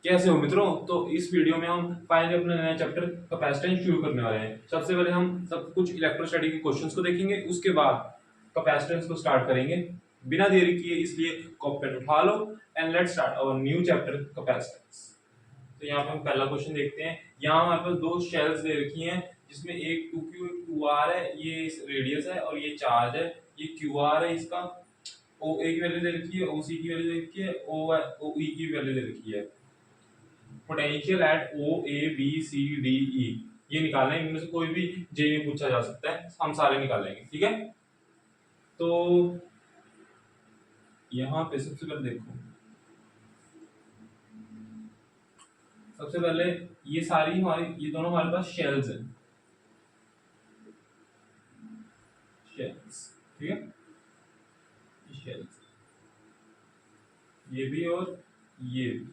कैसे हो मित्रों? तो इस वीडियो में हम फाइनली अपना नया चैप्टर कैपेसिटेंस शुरू करने वाले हैं। सबसे पहले हम सब कुछ इलेक्ट्रोस्टैटिक के क्वेश्चंस को देखेंगे, उसके बाद कैपेसिटेंस को स्टार्ट करेंगे बिना देरी किए। इसलिए कॉपी पेन उठा लो and let's start our new chapter capacitance. तो यहाँ पे हम पहला क्वेश्चन देखते हैं। यहाँ हमारे पास दो शेल्स दे रखी हैं जिसमें एक 2q 2r है, ये रेडियस है, और ये चार्ज है, ये qr है। इसका ओ ए की वैल्यू दे रखी है, ओसी की वैल्यू दे रखी है, ओ ई की वैल्यू दे रखी है। Potential at O A B C D E ये निकालना है। इनमें से कोई भी जे में पूछा जा सकता है, हम सारे निकालेंगे, ठीक है। तो यहाँ पे सबसे पहले देखो, सबसे पहले ये सारी हमारी, ये दोनों हमारे पास शेल्स हैं, शेल्स, ठीक है। शेल्स ये भी और ये भी,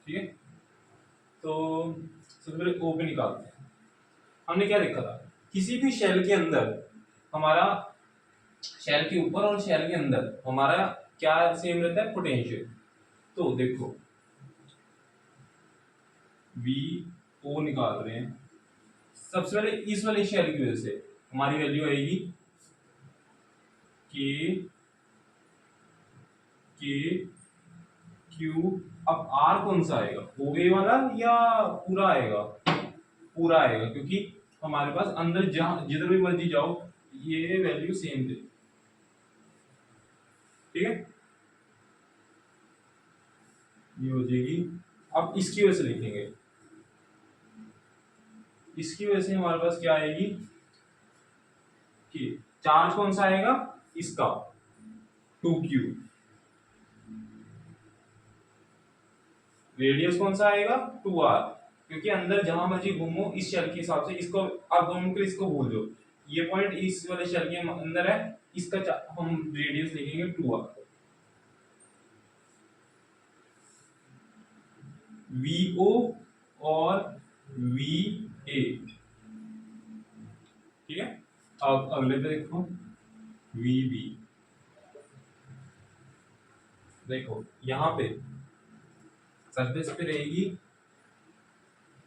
ठीक है। तो सबसे पहले ओ पे निकालते हैं। हमने क्या देखा था, किसी भी शेल के अंदर हमारा, शेल के ऊपर और शेल के अंदर हमारा क्या सेम रहता है, पोटेंशियल। तो देखो वी ओ निकाल रहे हैं। सबसे पहले इस वाले शेल की वजह से हमारी वैल्यू आएगी के क्यू। अब आर कौन सा आएगा, ओ ए वाला या पूरा आएगा? पूरा आएगा, क्योंकि हमारे पास अंदर जहां जिधर भी मर्जी जाओ ये वैल्यू सेम दे, ठीक है। ये हो जाएगी। अब इसकी वजह से लिखेंगे, इसकी वजह से हमारे पास क्या आएगी कि चार्ज कौन सा आएगा, इसका 2q। रेडियस कौन सा आएगा, 2r, क्योंकि अंदर जहां मर्जी घूमो इस शेल के हिसाब से इसको आप दोनों को इसको भूल दो। ये पॉइंट इस वाले शेल के अंदर है, इसका हम रेडियस लिखेंगे 2r। VO और VA, ठीक है। अब अगले पे देखो VB। देखो यहाँ पे सरफेस पे रहेगी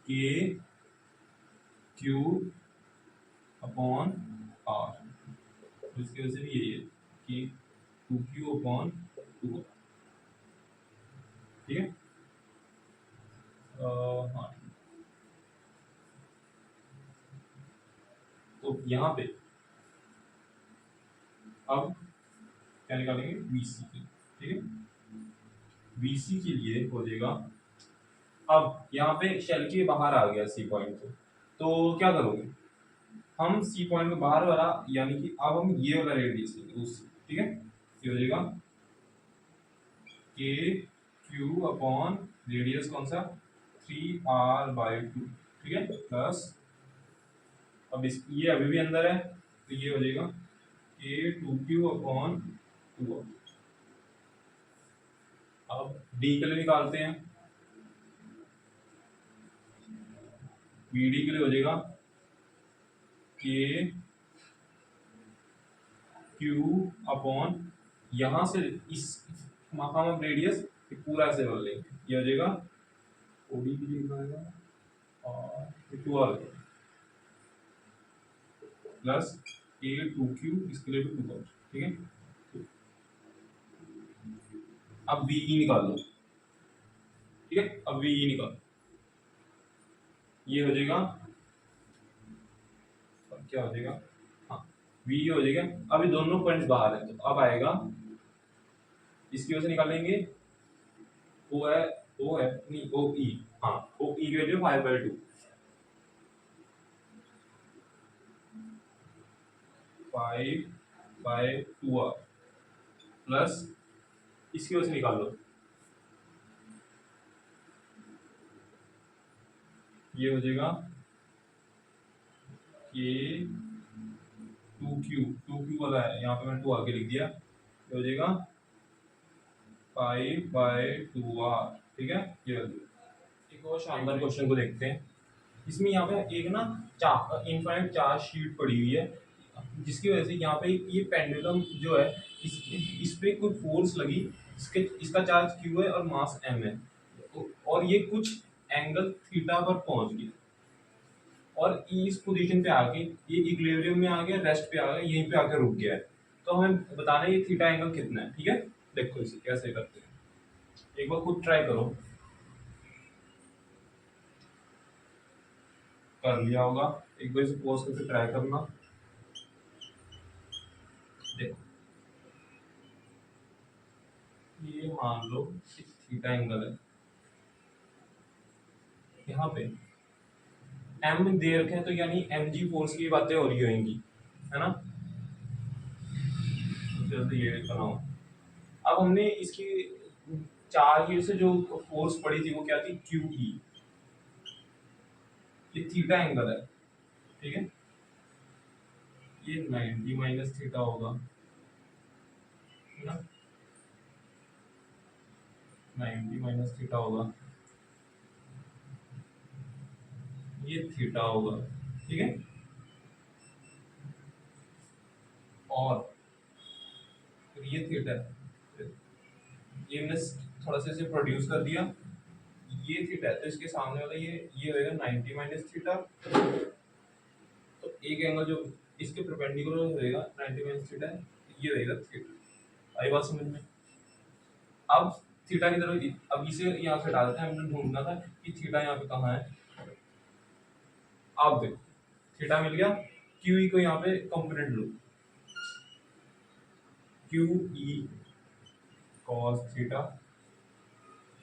के क्यू अपॉन आर, इसकी वजह से भी यही है कि 2q अपॉन 2, ठीक है। हाँ, तो यहाँ पे अब क्या निकालेंगे, BC की, ठीक है। BC के लिए हो जाएगा, अब यहाँ पे शेल के बाहर आ गया सी पॉइंट, तो क्या करोगे, हम सी पॉइंट के बाहर वाला, यानी कि अब हम ये वाला रेडियस लेंगे उससे, ठीक है। ये हो जाएगा के क्यू अपॉन रेडियस कौन सा, 3r/2, ठीक है, प्लस अब इस ये अभी भी अंदर है तो ये हो जाएगा के 2q अपॉन 2r। अब डी के लिए निकालते हैं, BD के लिए हो जाएगा के क्यू अपॉन, यहां से इस मकाम रेडियस पूरा ऐसे रोल लेंगे, ये हो जाएगा ओडी के लिए निकालेगा और 2r प्लस के 2q, इसके लिए भी 2r, ठीक है। अब VE निकाल लो, ठीक है। अब VE निकाल, ये हो जाएगा, क्या हो जाएगा, हाँ VE हो जाएगा। अभी दोनों पॉइंट्स बाहर है, तो अब आएगा, इसकी वजह से निकालेंगे ओ है, ओ है नहीं, ओ ई, हाँ ओ ई की वैल्यू 5/2, 5/2r प्लस इसकी वजह से निकाल लो, ये हो जाएगा ये 2q वाला है, यहाँ पे मैंने 2 आगे लिख दिया, ये हो जाएगा 5/2r, ठीक है। ये वैल्यू। एक और शानदार क्वेश्चन को देखते हैं। इसमें यहाँ पे एक ना इनफाइनाइट चार्ज शीट पड़ी हुई है, जिसकी वजह से यहाँ पे ये पेंडुलम जो है, इस पे कोई फोर्स लगी, इसका चार्ज q है और मास m है, और ये कुछ एंगल थीटा पर पहुंच गया और इस पोजीशन पे आके ये इक्विलिब्रियम में आ गया, रेस्ट पे आ गया, यहीं पे आके रुक गया है। तो हमें बताना है ये थीटा एंगल कितना है। ठीक है, देखो इसे कैसे करते हैं, एक बार खुद ट्राई करो। कर लिया होगा, एक बार इसे पॉज करके ट्राई करना। देखो ये मान लो थीटा एंगल है, यहाँ पे एम दे रखे हैं, तो यानी एम जी फोर्स की बातें हो रही होंगी, है ना। तो ये बनाओ। अब हमने इसकी चार्ज से जो फोर्स पड़ी थी वो क्या थी, क्यू ई। ये थीटा एंगल है, ठीक है, ये 90 माइनस थीटा होगा, है ना, 90 माइनस थीटा होगा, ये थीटा होगा, ठीक है। और फिर ये थीटा है, ये हमने थोड़ा सा इसे प्रोड्यूस कर दिया, ये थीटा है, तो इसके सामने वाला ये होएगा 90 माइनस थीटा। तो एक एंगल जो इसके परपेंडिकुलर होएगा 90 माइनस थीटा, ये होएगा थीटा। आई बात समझ में। अब थीटा की तरफ, अब इसे यहाँ से हटा देते हैं, हमने ढूंढना था कि थीटा यहाँ पे कहाँ है। अब देखो थीटा मिल गया, क्यू ई को यहाँ पे कंपोनेंट लो, Q E cos theta,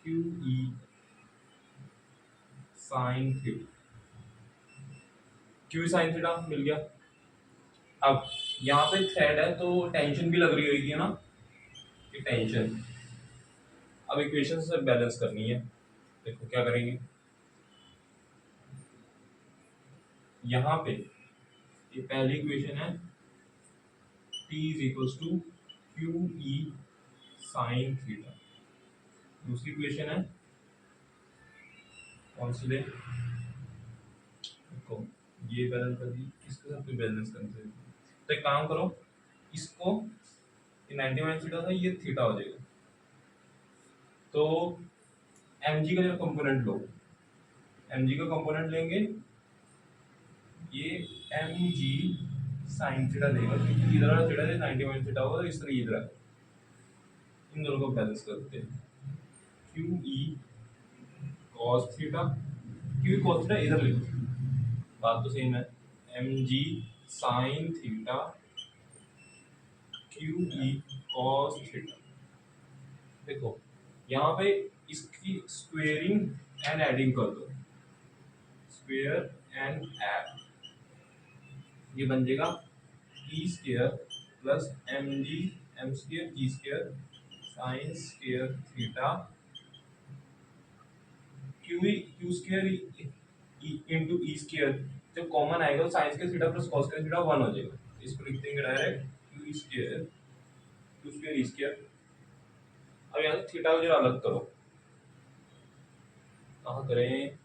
Q E sine theta, Q sine theta मिल गया। अब यहाँ पे थ्रेड है तो टेंशन भी लग रही होगी, है ना, कि टेंशन। अब इक्वेशन से बैलेंस करनी है, देखो क्या करेंगे। यहाँ पे ये पहली इक्वेशन है, T is equals to Q E sine theta. दूसरी इक्वेशन है कौन सी ले, देखो ये बैलेंस कर दी, इसके साथ बैलेंस करते हैं। तो एक काम करो, इसको ये 90 माइनस थीटा था, ये थीटा हो जाएगा। तो mg का जो कंपोनेंट लो, mg का कंपोनेंट लेंगे, ये mg साइन थीटा देगा, क्योंकि इधर वाला थीटा है 90 माइनस थीटा होगा, तो इस तरह इधर है। इन दोनों को बैलेंस करते हैं, Q E cos theta, Q cos theta इधर लिखो, बात तो सेम है, mg sign theta Q E cos theta. देखो यहाँ पे इसकी स्क्वेयरिंग एंड एडिंग कर दो, स्क्वेयर एंड एड, ये बन जाएगा E square plus M G M square G square sine square theta Q square into E square, जब कॉमन आएगा तो sine square theta plus cos square theta 1 हो जाएगा। इसको लिख देंगे direct Q square E square. अब यहाँ से थीटा को जरा अलग करो, कहाँ करें,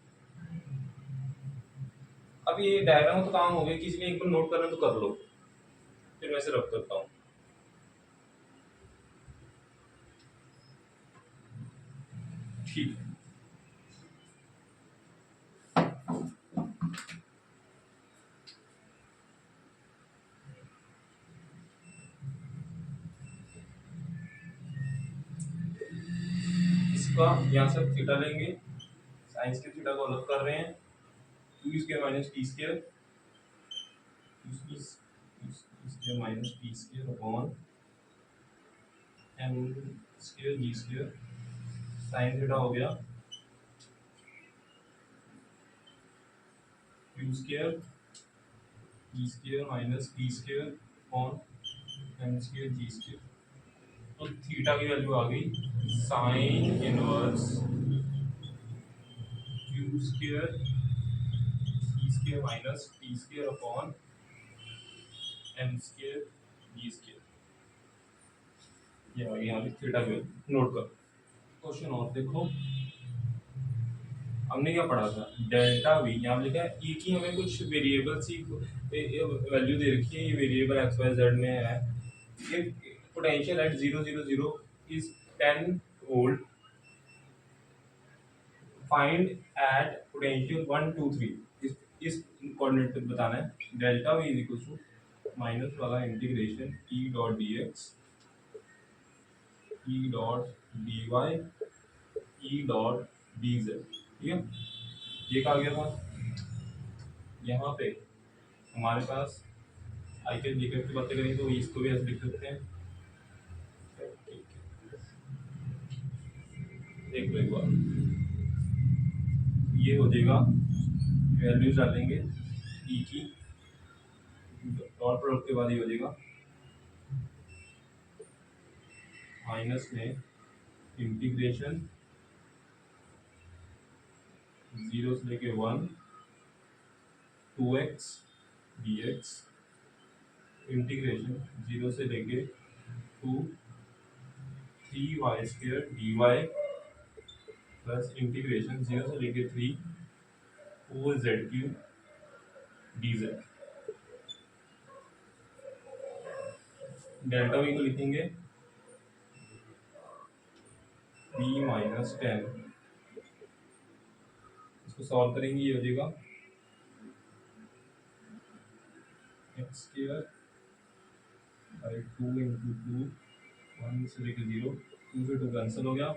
अब ये डायग्राम तो काम हो गया, किसी ने एक बार नोट करना तो कर लो, फिर मैं इसे रब करता हूँ। ठीक है, इसका यहाँ से थीटा लेंगे, साइंस के थीटा को अलग कर रहे हैं, two square minus T square minus T square upon M square G square, sine theta हो गया Q square G square minus T square upon M square G square. तो थीटा की वैल्यू आ गई sine inverse Q square G square minus T square upon M square G square. ये आ गई यहाँ पे थीटा की वैल्यू, नोट कर। क्वेश्चन और देखो, हमने क्या पढ़ा था, डेल्टा वी, यहाँ पे लिखा है ई की हमें कुछ वेरिएबल्स की वैल्यू दे रखी है, ये वेरिएबल एक्स वाई जेड में है, ये potential at 0 0 0 is 10 volt, find at potential 1 2 3, इस कोऑर्डिनेट पे बताना है। Delta V is equal to minus वाला integration E dot D X, E dot D Y, E dot D Z. ठीक है, ये कहा गया था। यहाँ पे हमारे पास आई कैन डी की बातें करें तो इसको भी ऐसे लिख सकते हैं। देख लो एक बार, ये हो जाएगा, वैल्यूज डालेंगे ई की, डॉट प्रोडक्ट के बाद ये हो जाएगा माइनस में इंटीग्रेशन 0 से लेके 1 2x dx, इंटीग्रेशन 0 से लेके 2 3y square dy, plus integration 0 से लेके 3 4z cube dz। Delta we को लिखेंगे b माइनस 10, इसको सॉल्व करेंगे, ये हो जाएगा एक्स स्क्वायर बाई 2 इंटू 2 1 से लेकर 0, 2 से 2 कैंसिल हो गया,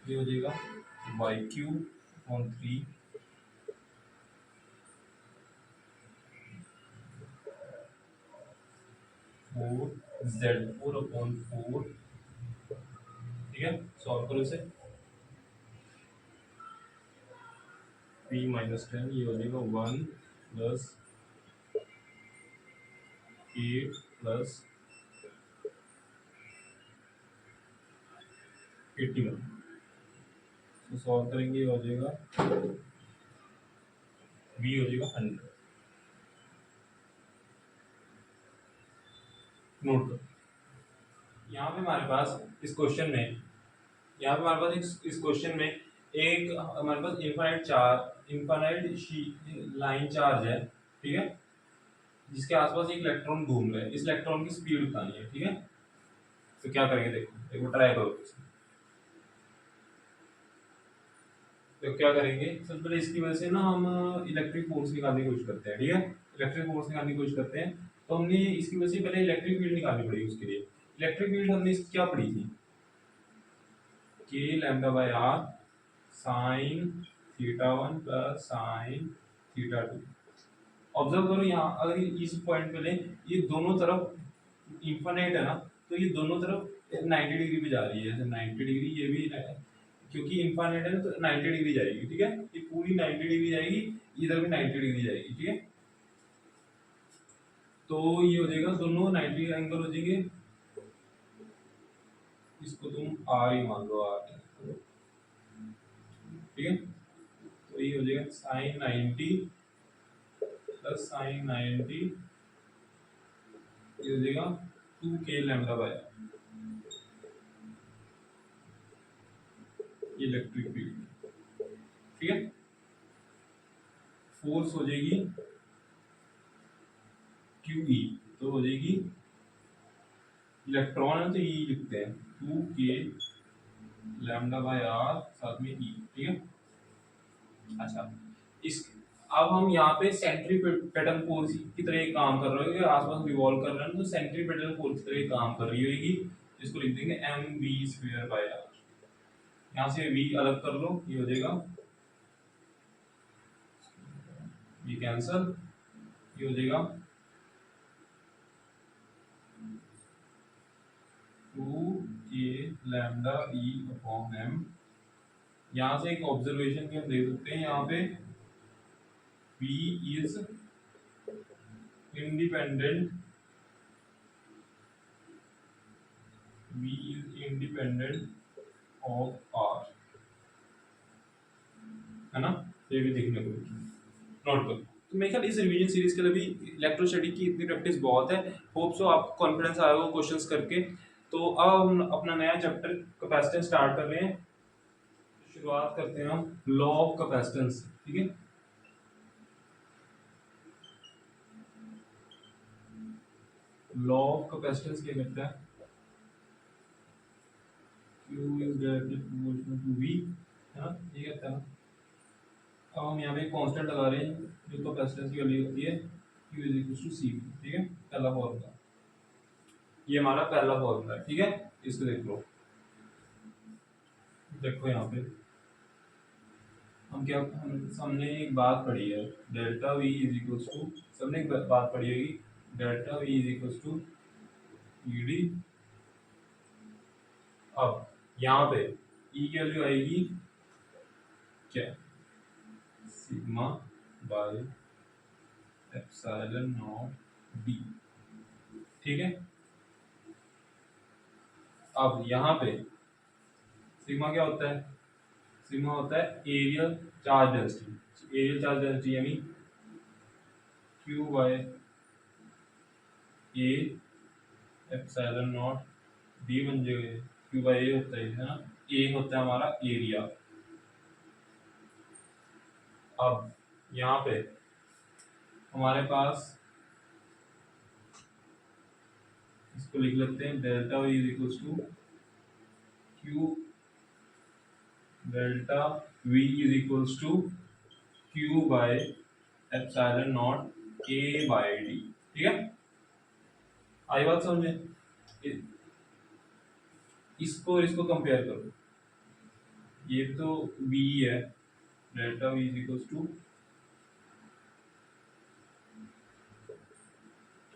ये हो जाएगा Y cube on 3 4 Z 4 upon 4। ठीक है, सॉल्व करो इसे, p माइनस 10, ये हो जाएगा 1 प्लस 8 प्लस 81, तो सॉल्व करेंगे, ये हो जाएगा v हो जाएगा 100। नोट करो, यहाँ पे हमारे पास इस क्वेश्चन में, यहाँ पे हमारे पास इस क्वेश्चन में एक हमारे पास इनफाइनाइट लाइन चार्ज है। ठीक है, जिसके आसपास एक इलेक्ट्रॉन घूम रहा है, इस इलेक्ट्रॉन की स्पीड बतानी है। ठीक है, तो क्या करेंगे, देखो एक बार ट्राई करो। तो क्या करेंगे, सबसे पहले इसकी वजह से ना हम इलेक्ट्रिक फोर्स निकालने की कोशिश करते हैं। ठीक है, इलेक्ट्रिक फोर्स निकालने की कोशिश करते हैं, तो हमने इसकी वजह से पहले इलेक्ट्रिक फील्ड निकालनी पड़ेगी। उसके लिए इलेक्ट्रिक फील्ड हमने इसकी क्या पढ़ी थी, K lambda by R sine theta 1 plus sine theta 2। Observe करो यहाँ, अगर इस पॉइंट पे ले, ये दोनों तरफ इंफिनिट है ना, तो ये दोनों तरफ 90 डिग्री पे जा रही है, 90 डिग्री, ये भी क्योंकि इनफाइनाइट है तो 90 डिग्री जाएगी। ठीक है, ये पूरी 90 डिग्री जाएगी, इधर भी 90 डिग्री जाएगी। ठीक है, तो ये हो जाएगा, दोनों 90 एंगल हो जाएंगे, इसको तुम आर ही मान लो, आर। ठीक है, तो ये हो जाएगा साइन 90 प्लस साइन 90, ये हो जाएगा 2k lambda by electric field. ठीक है, फोर्स हो जाएगी QE, तो हो जाएगी, इलेक्ट्रॉन है तो E लिखते हैं 2k लैम्डा बाय आर साथ में E। ठीक है, अच्छा, इस अब हम यहाँ पे सेंट्रीपेटल फोर्स की तरह एक काम कर रहे हैं, आसपास रिवॉल्व कर रहे हैं, तो सेंट्रीपेटल फोर्स की तरह एक काम कर रही होगी, जिसको लिख देंगे mv स्क्वायर बाय आर। यहाँ से v अलग कर लो, ये हो जाएगा, ये कैंसल, ये हो जाएगा 2k lambda e upon m। यहाँ से एक ऑब्जर्वेशन भी हम देख सकते हैं, यहाँ पे v is independent, v is independent of r, है ना, ये भी देखने को नोट करो। तो मेरे ख्याल इस रिवीजन सीरीज के लिए भी इलेक्ट्रोस्टैटिक की इतनी प्रैक्टिस बहुत है। होप सो आपको कॉन्फिडेंस आया होगा क्वेश्चंस करके। तो अब हम अपना नया चैप्टर कैपेसिटेंस स्टार्ट कर रहे हैं। शुरुआत करते हैं हम लॉ ऑफ कैपेसिटेंस। ठीक है, लॉ ऑफ कैपेसिटेंस क्या कहता है Q is directly proportional to V, है ना, ये कहता है ना। अब हम यहाँ पे कांस्टेंट लगा रहे हैं जो कैपेसिटेंस की वैल्यू होती है Q इज इक्वल टू सी, ठीक है, पहला फॉर्मूला, ये हमारा पहला फॉर्मूला है, ठीक है। इसको देख लो, देखो यहाँ पे हमने एक बात पढ़ी है, delta V is equal to, सबने एक बात पढ़ी होगी, delta V is equal to E D. अब यहाँ पे ई की वैल्यू आएगी क्या, sigma by epsilon naught D, ठीक है। अब यहाँ पे सिग्मा क्या होता है, सिग्मा होता है areal charge density, areal charge density यानी Q by A epsilon naught D बन जाएगा, क्यू बाय ए होता है ना, ए होता है हमारा एरिया। अब यहाँ पे हमारे पास, इसको लिख लेते हैं, delta V is equal to Q, delta V is equal to Q by epsilon naught A by D, ठीक है। आई बात समझ में, इसको इसको कंपेयर करो, ये तो v है, delta v is equal to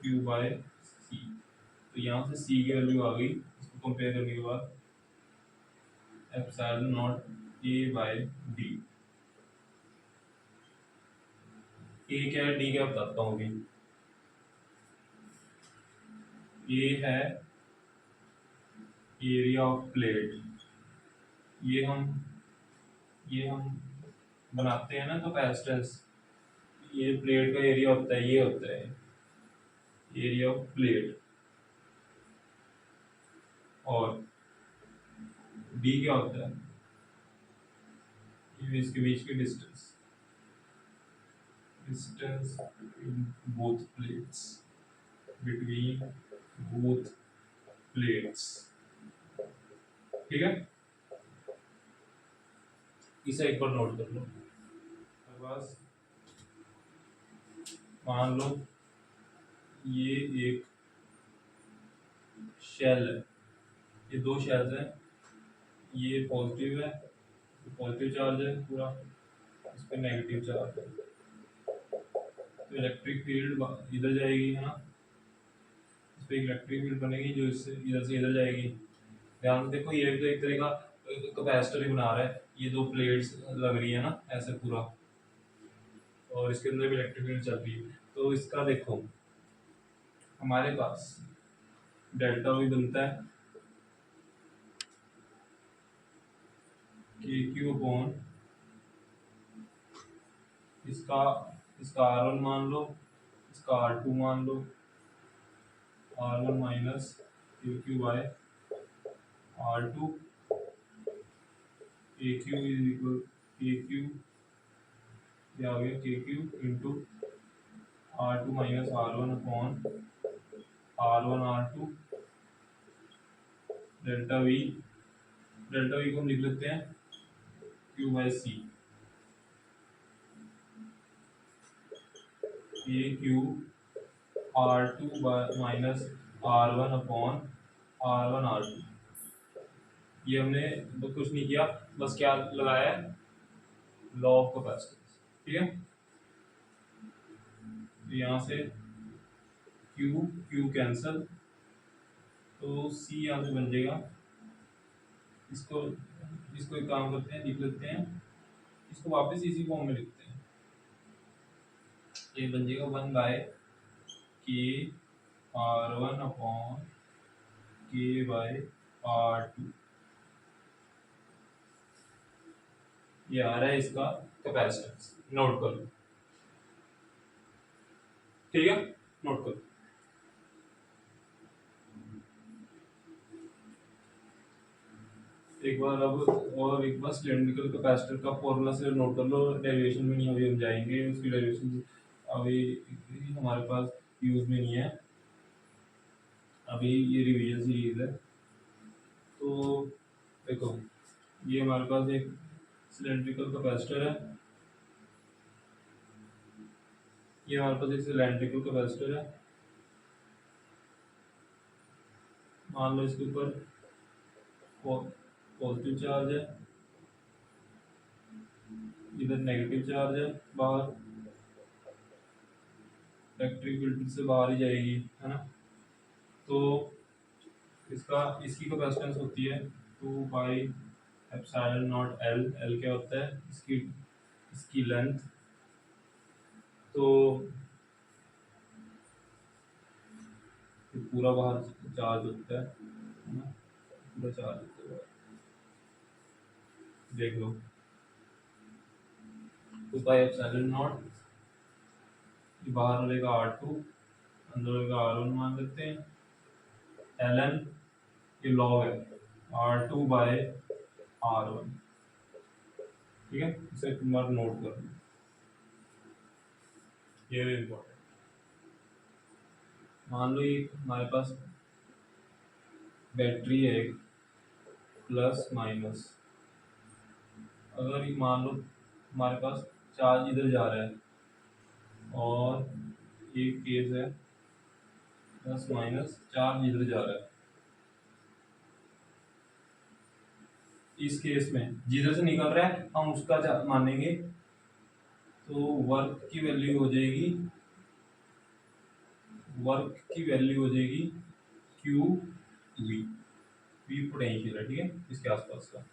Q by C, तो यहाँ से c की वैल्यू आ गई, इसको कंपेयर करने के बाद epsilon naught a by D, a क्या है d क्या बताता हूँ अभी। a है एरिया ऑफ प्लेट, ये हम बनाते हैं ना कैपेसिटेंस, ये प्लेट का एरिया होता है, ये होता है एरिया ऑफ प्लेट, और d क्या होता है, ये इसके बीच की distance, distance in both plates, between both plates, ठीक है। इसे एक बार नोट कर लो, मेरे पास मान लो ये एक शेल है, ये दो शेल्स हैं, ये पॉजिटिव है, पॉजिटिव चार्ज है पूरा, इस पर नेगेटिव चार्ज है, तो इलेक्ट्रिक फील्ड इधर जाएगी, है ना, इस पर इलेक्ट्रिक फील्ड बनेगी जो इससे इधर से इधर जाएगी। ध्यान से देखो, ये भी तो एक तरह का कैपेसिटर ही बना रहा है, ये दो प्लेट्स लग रही है ना ऐसे पूरा, और इसके अंदर भी इलेक्ट्रिक फील्ड चल रही है, तो इसका देखो हमारे पास डेल्टा भी बनता है के क्यू अपॉन, इसका इसका R1 मान लो, इसका R2 मान लो, R1 माइनस के क्यू बाय R2, के क्यू इज इक्वल के क्यू, ये आ गया के Q into R2 minus R1 upon R1 R2, delta we को हम लिख लेते हैं क्यू बाय सी, के Q R2 minus R1 upon R1 R2, ये हमने तो कुछ नहीं किया, बस क्या लगाया है, लॉ ऑफ कैपेसिटेंस, ठीक है। तो यहाँ से Q कैंसल, तो C यहाँ से बन जाएगा, इसको एक काम करते हैं, लिख लेते हैं, इसको वापस इसी फॉर्म में लिखते हैं, ये बन जाएगा 1 बाय के R1 अपॉन के बाय R2, ये आ रहा है इसका कैपेसिटेंस, नोट कर लो, ठीक है, नोट कर लो। एक बार सिलेंड्रिकल कैपेसिटर का फॉर्मूला से नोट कर लो, डेरिवेशन में नहीं अभी हम जाएंगे, उसकी डेरिवेशन अभी हमारे पास यूज में नहीं है, अभी ये रिवीजन सीरीज है। तो देखो ये हमारे पास एक सिलेंड्रिकल कैपेसिटर है, ये हमारे पास एक सिलेंड्रिकल कैपेसिटर है। मान लो इसके ऊपर पॉजिटिव चार्ज है, इधर नेगेटिव चार्ज है, बाहर इलेक्ट्रिक फील्ड से बाहर ही जाएगी, है ना। तो इसकी कैपेसिटेंस होती है 2 pi epsilon naught L. L क्या होता है, इसकी इसकी लेंथ। तो पूरा बाहर चार्ज होता है ना, पूरा चार्ज होता है, देख लो 2 पाई एप्सिलॉन नॉट, बाहर रहेगा R2, अंदर रहेगा R1 मान लेते हैं। ln ये लॉग है R2/R1, ठीक है। इसे तुम्हारा नोट कर लो, ये भी इम्पोर्टेंट। मान लो ये हमारे पास बैटरी है एक प्लस माइनस, अगर ये मान लो हमारे पास चार्ज इधर जा रहा है और ये केस है प्लस माइनस, चार्ज इधर जा रहा है, इस केस में जिधर से निकल रहा है हम उसका मानेंगे। तो वर्क की वैल्यू हो जाएगी, क्यू वी। वी पोटेंशियल है, ठीक है, इसके आसपास का,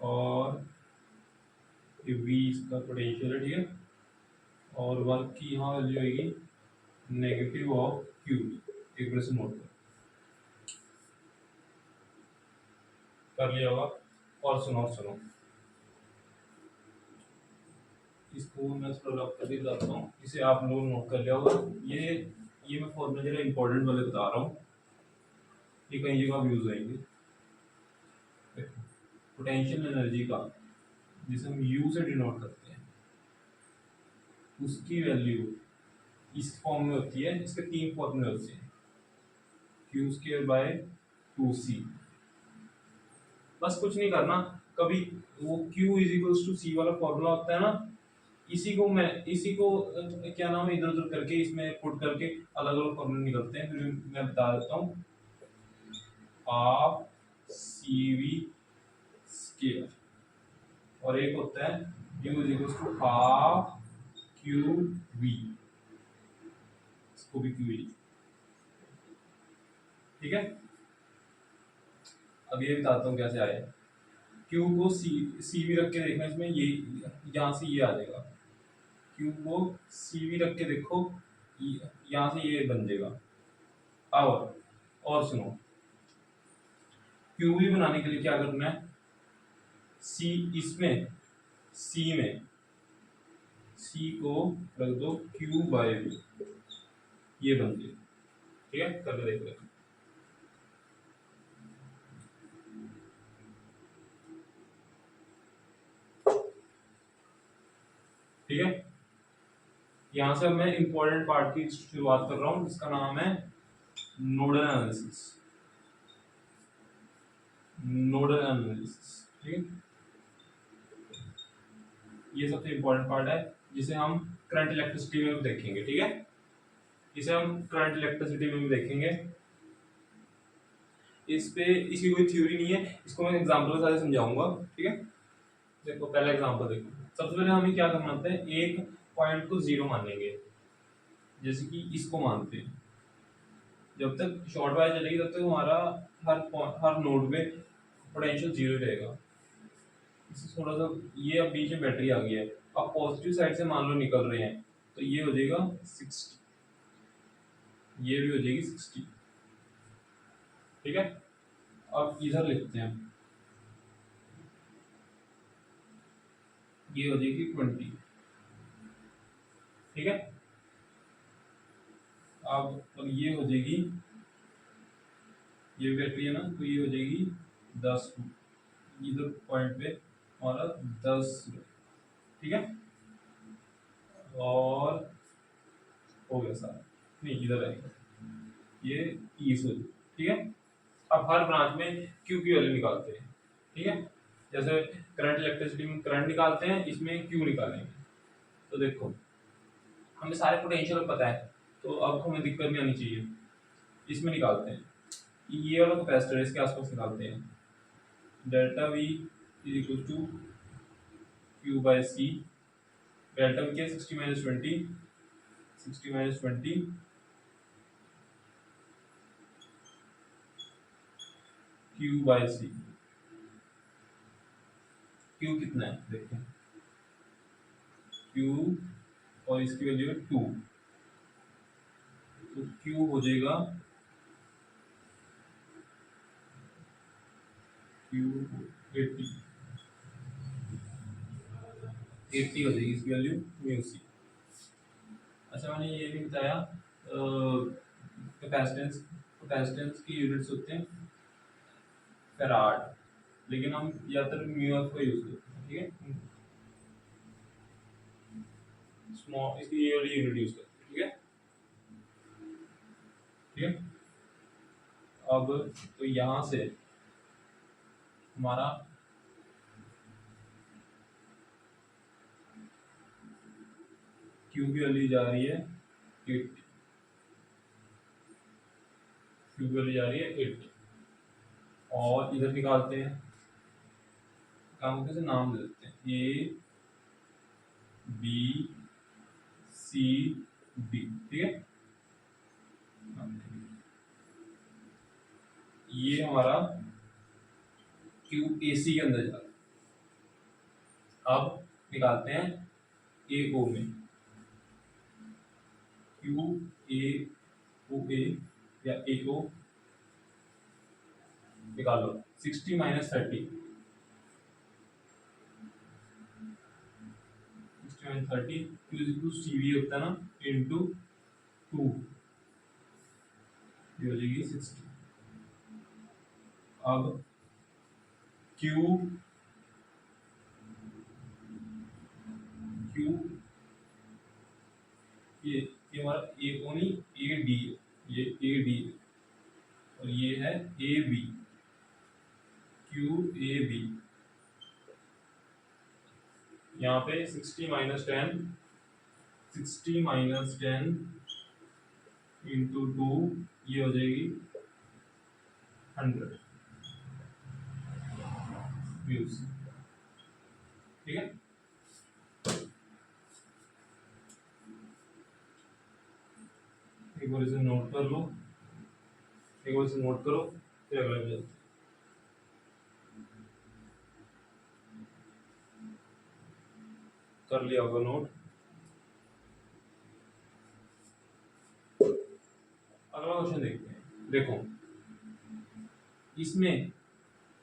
और ये वी इसका पोटेंशियल है, ठीक है। और वर्क की यहाँ वैल्यू आएगी नेगेटिव ऑफ क्यू। एक बार से नोट कर लिया होगा। और सुनो इसको मैं थोड़ा रब करके बताता हूँ, इसे आप लोग नोट कर लिया होगा। ये मैं फॉर्मूला जरा इंपॉर्टेंट वाले बता रहा हूँ, ये कई जगह यूज होंगे। पोटेंशियल एनर्जी का जिसे हम यू से डिनोट करते हैं, उसकी वैल्यू इस फॉर्म में होती है। इसके 3 फॉर्मूले होते हैं, Q²/2C। बस कुछ नहीं करना, कभी वो Q=C वाला फॉर्मूला होता है ना, इसी को क्या नाम है, इधर उधर करके इसमें पुट करके अलग अलग फॉर्मूले निकलते हैं। फिर मैं बता देता हूँ, हाफ CV स्क्वायर, और एक होता है U=हाफ QV, इसको भी QV, ठीक है। अब ये बताता हूँ कैसे आया। Q को CV रख के देखना, इसमें ये यहाँ से ये आ जाएगा। Q को CV रख के देखो, यहाँ से ये बन जाएगा। और सुनो, QV बनाने के लिए क्या करना है, इसमें C को रख दो Q/V, ये बन जाएगा, ठीक है। करके देख लेते, ठीक है। यहाँ से मैं इंपॉर्टेंट पार्ट की शुरुआत कर रहा हूँ, जिसका नाम है नोडल एनालिसिस। ठीक है, ये सबसे इंपॉर्टेंट पार्ट है, जिसे हम करंट इलेक्ट्रिसिटी में देखेंगे, ठीक है। इसे हम करंट इलेक्ट्रिसिटी में भी देखेंगे। इसकी कोई थ्योरी नहीं है, इसको मैं एग्जांपल के साथ समझाऊंगा, ठीक है। देखो पहला एग्जांपल देखो, सबसे पहले हमें क्या करना होता है, एक पॉइंट को 0 मानेंगे, जैसे कि इसको मानते हैं। जब तक शॉर्ट वायर चलेगी तब तक हमारा हर नोड पे पोटेंशियल 0 रहेगा। इससे थोड़ा सा ये अब बीच में बैटरी आ गई है, अब पॉजिटिव साइड से मान लो निकल रहे हैं, तो ये हो जाएगा 60, ये भी हो जाएगी 60, ठीक है। अब इधर लिखते हैं, ये हो जाएगी 20, ठीक है। अब ये हो जाएगी, ये बैटरी है ना, तो ये हो जाएगी 10, इधर पॉइंट पे हमारा 10, ठीक है। और हो गया सारा, नहीं इधर आएगा, ये 30 हो जाएगी, ठीक है। अब हर ब्रांच में क्यू की वैल्यू निकालते हैं, ठीक है। जैसे करंट इलेक्ट्रिसिटी में करंट निकालते हैं, इसमें क्यू निकालेंगे। तो देखो हमें सारे पोटेंशियल पता है, तो अब हमें दिक्कत नहीं आनी चाहिए। इसमें निकालते हैं, ये वाला कैपेसिटर इसके आसपास निकालते हैं। Delta V is equal to Q by C. Delta V क्या, 60 minus 20, 60 minus 20 Q by C. Q कितना है देखते हैं, क्यू और इसकी वैल्यू है 2, तो क्यू हो जाएगा क्यू 80, 80 हो जाएगी इसकी वैल्यू म्यू सी। अच्छा मैंने ये भी बताया कैपेसिटेंस, कैपेसिटेंस की यूनिट्स होते हैं फैराड, लेकिन हम ज़्यादातर म्यू एफ का यूज करते हैं, ठीक है। स्मॉल इसकी ये वाली यूनिट यूज करते हैं, ठीक है। अब तो यहाँ से हमारा क्यू की वैल्यू जा रही है 80, क्यू की वैल्यू जा रही है 80, और इधर निकालते हैं, काम कैसे नाम दे देते हैं, ए बी सी डी, ठीक है। ये हमारा क्यू ए सी के अंदर जा रहा है। अब निकालते हैं ए ओ में, क्यू ए ओ ए या ए ओ निकाल लो। 60 minus 30, 60 minus 30 Q is equal to C V होता है ना, इंटू 2, ये हो जाएगी 60। अब क्यू क्यू ये हमारा ए ओ नहीं, ए डी, ये ए डी और ये है A B, Q A B. यहाँ पे 60 माइनस 10, 60 माइनस 10 इंटू 2, ये हो जाएगी 100 व्यूज, ठीक है। एक बार इसे नोट कर लो, एक बार इसे नोट करो, फिर अगला चलते हैं। कर लिया होगा नोट। अगला क्वेश्चन देखते हैं। देखो इसमें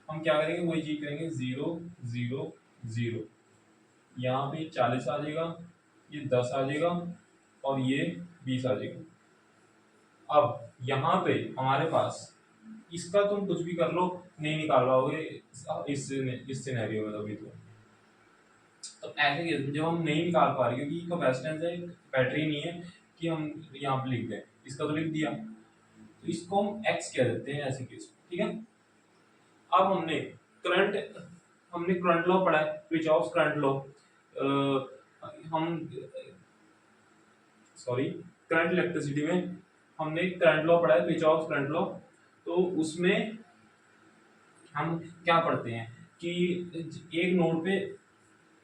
हम क्या करेंगे, वही चीज करेंगे, 0 0 0। यहाँ पे 40 आ जाएगा, ये 10 आ जाएगा और ये 20 आ जाएगा। अब यहाँ पे हमारे पास इसका तुम कुछ भी कर लो नहीं निकाल पाओगे इस सिनेरियो में। अभी तो ऐसे केस में जब हम नहीं निकाल पा रहे क्योंकि कैपेसिटेंस है, बैटरी नहीं है कि हम यहाँ पे लिख दें, इसका तो लिख दिया, तो इसको हम x कह देते हैं ऐसे केस, ठीक है। अब हमने करंट लॉ पढ़ा है, किरचॉफ्स करंट लॉ। हम सॉरी करंट इलेक्ट्रिसिटी में हमने करंट लॉ पढ़ा है, किरचॉफ्स करंट लॉ। तो उसमें हम क्या पढ़ते हैं कि एक नोड पे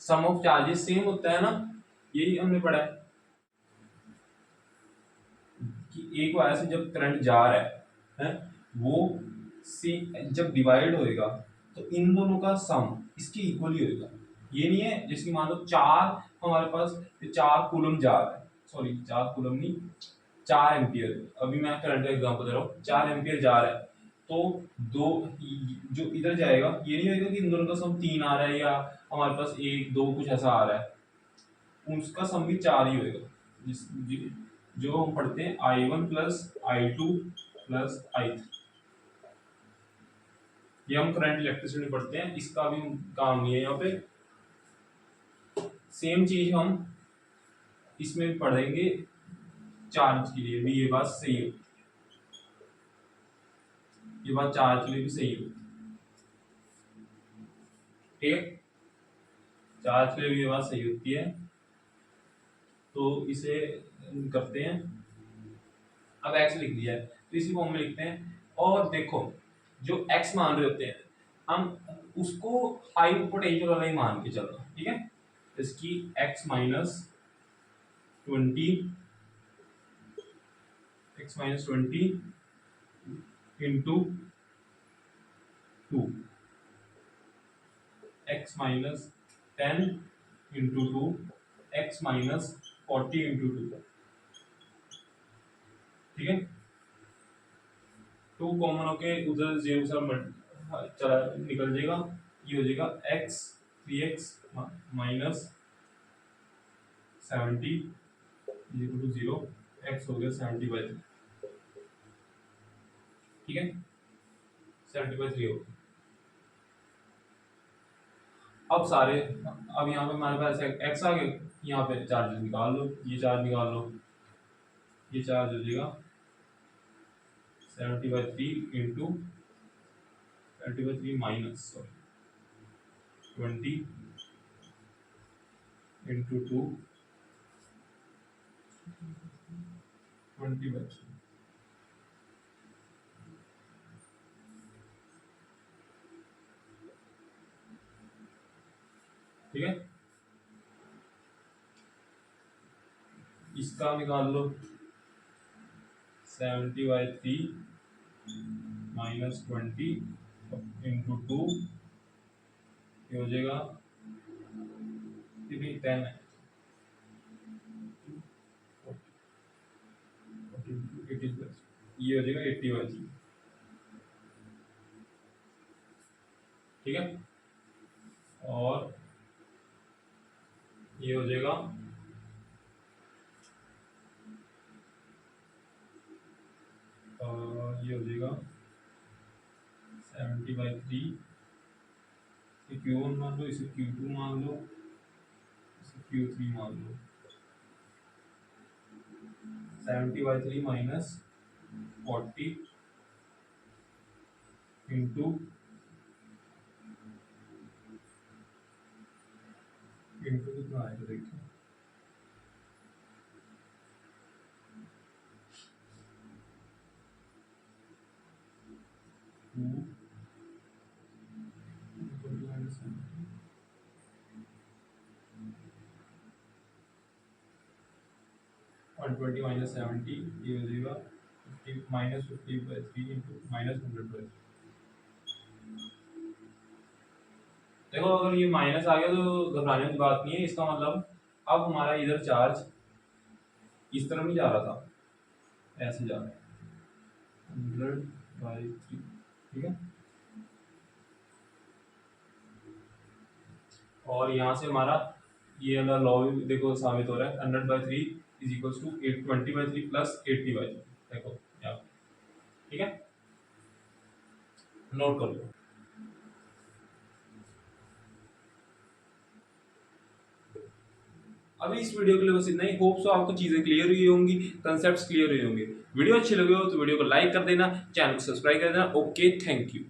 सम ऑफ चार्जेस सेम होता है ना, यही हमने पढ़ा है कि एक वायर से जब करंट जा रहा है वो से जब डिवाइड होएगा तो इन दोनों का सम इसके इक्वली होएगा। ये नहीं है जिसकी मान लो 4 हमारे पास 4 कूलम जा रहा है, सॉरी 4 कूलम नहीं 4 एम्पियर, अभी मैं करंट का एग्जांपल दे रहा हूँ, 4 एम्पियर जा रहा है तो दो जो इधर जाएगा ये नहीं होगा कि इन दोनों का सम 3 आ रहा है या हमारे पास 1 2 कुछ ऐसा आ रहा है, उसका सम भी 4 ही होएगा। जो हम पढ़ते हैं I1 plus I2 plus I3, ये हम करंट इलेक्ट्रिसिटी पढ़ते हैं, इसका भी काम नहीं है यहाँ पे। सेम चीज हम इसमें पढ़ेंगे चार्ज के लिए भी, ये बात सही है। ये बात चार्ज के लिए भी सही होती है, ठीक है, चार्ज के लिए भी ये बात सही होती है। तो इसे करते हैं, अब x लिख दिया है तो इसी फॉर्म में लिखते हैं। और देखो जो x मान रहे होते हैं हम उसको हाई पोटेंशियल वाला ही मान के चलना, ठीक है। इसकी x minus 20 into 2, x minus 10 into 2, x minus 40 into 2, ठीक है। 2 कॉमन होके उधर 0 से चला निकल जाएगा, ये हो जाएगा x 3x minus 70 equal to 0, x हो गया 70/3, ठीक है, 70/3 हो। अब सारे, अब यहाँ पे हमारे पास x आ गए, यहाँ पे चार्जेस निकाल लो, ये चार्ज निकाल लो, ये चार्ज हो जाएगा 70/3 इंटू 70/3 माइनस 20 इंटू 2 20/3, ठीक है। इसका निकाल लो 70/3 माइनस 20 इंटू 2, ये हो जाएगा 10 है, 80, ये हो जाएगा 80/3, ठीक है। और ये हो जाएगा ये हो जाएगा 70/3, इसे Q1 मान लो, इसे Q2 मान लो, इसे Q3 मान लो। 70/3 माइनस 40 इंटू कितना आएगा देखिए, 2 और 20 माइनस 70, ये हो जाएगा 50 माइनस 50/3 इंटू माइनस 100/3। देखो अगर ये माइनस आ गया तो घबराने की बात नहीं है, इसका मतलब अब हमारा इधर चार्ज इस तरफ नहीं जा रहा था, ऐसे जा रहा है 100/3, ठीक है। और यहाँ से हमारा ये वाला लॉ भी देखो साबित हो रहा है, 100/3 इज इक्वल्स टू 20/3 प्लस 80/3, देखो यहाँ, ठीक है, नोट कर लो। अभी इस वीडियो के लिए बस इतना ही, होप सो आपको चीजें क्लियर हुई होंगी, कंसेप्ट्स क्लियर हुए होंगे। वीडियो अच्छे लगे हो तो वीडियो को लाइक कर देना, चैनल को सब्सक्राइब कर देना। Okay, thank you.